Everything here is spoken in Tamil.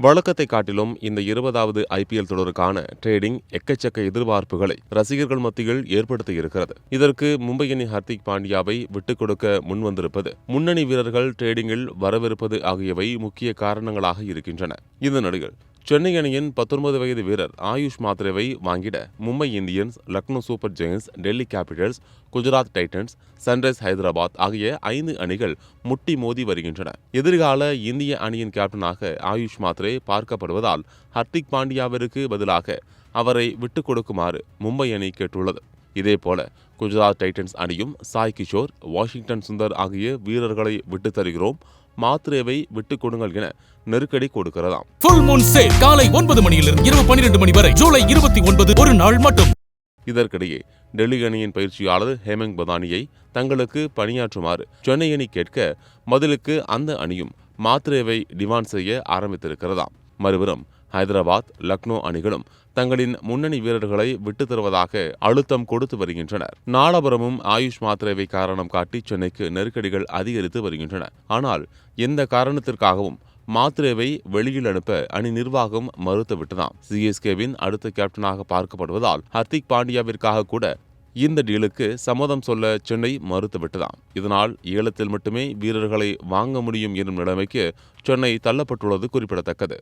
வழக்கத்தை காட்டிலும் இந்த 20வது ஐபிஎல் தொடருக்கான ட்ரேடிங் எக்கச்சக்க எதிர்பார்ப்புகளை ரசிகர்கள் மத்தியில் ஏற்படுத்தியிருக்கிறது. இதற்கு மும்பை அணி ஹர்திக் பாண்டியாவை விட்டுக் கொடுக்க முன்வந்திருப்பது, முன்னணி வீரர்கள் ட்ரேடிங்கில் வரவிருப்பது ஆகியவை முக்கிய காரணங்களாக இருக்கின்றன. இந்த நிலையில் சென்னை அணியின் 19 வயது வீரர் ஆயுஷ் மாத்ரேவை வாங்கிட Mumbai Indians, Lucknow Super Giants, Delhi Capitals, Gujarat Titans, Sunrisers Hyderabad ஆகிய 5 அணிகள் முட்டி மோதி வருகின்றன. எதிர்கால இந்திய அணியின் கேப்டனாக ஆயுஷ் மாத்ரே பார்க்கப்படுவதால் ஹர்திக் பாண்டியாவிற்கு பதிலாக அவரை விட்டுக் கொடுக்குமாறு மும்பை அணி கேட்டுள்ளது. இதேபோல குஜராத் டைட்டன்ஸ் அணியும் சாய் கிஷோர், வாஷிங்டன் சுந்தர் ஆகிய வீரர்களை விட்டுத் தருகிறோம், மாத்ரேவை விட்டுக் கொடுங்கள் என நெருக்கடி கொடுக்கிறதாம். ஃபுல் மூன் சேல் காலை 9 மணியிலிருந்து இரவு 12 மணி வரை ஜூலை 29 ஒரு நாள் மட்டும். இதற்கிடையே டெல்லி அணியின் பயிற்சியாளர் ஹேமந்த் பதானியை தங்களுக்கு பணியாற்றுமாறு சென்னை அணி கேட்க பதிலுக்கு அந்த அணியும் மாத்ரேவை டிமாண்ட் செய்ய ஆரம்பித்திருக்கிறதாம். மறுபுறம் ஹைதராபாத், லக்னோ அணிகளும் தங்களின் முன்னணி வீரர்களை விட்டுத் தருவதாக அழுத்தம் கொடுத்து வருகின்றனர். நாலாபுரமும் ஆயுஷ் மாத்ரேவை காரணம் காட்டி சென்னைக்கு நெருக்கடிகள் அதிகரித்து வருகின்றன. ஆனால் எந்த காரணத்திற்காகவும் மாத்ரேவை வெளியில் அனுப்ப அணி நிர்வாகம் மறுத்துவிட்டதாம். சிஎஸ்கேவின் அடுத்த கேப்டனாக பார்க்கப்படுவதால் ஹர்திக் பாண்டியாவிற்காக கூட இந்த டீலுக்கு சம்மதம் சொல்ல சென்னை மறுத்துவிட்டதாம். இதனால் ஏலத்தில் மட்டுமே வீரர்களை வாங்க முடியும் எனும் நிலைமைக்கு சென்னை தள்ளப்பட்டுள்ளது குறிப்பிடத்தக்கது.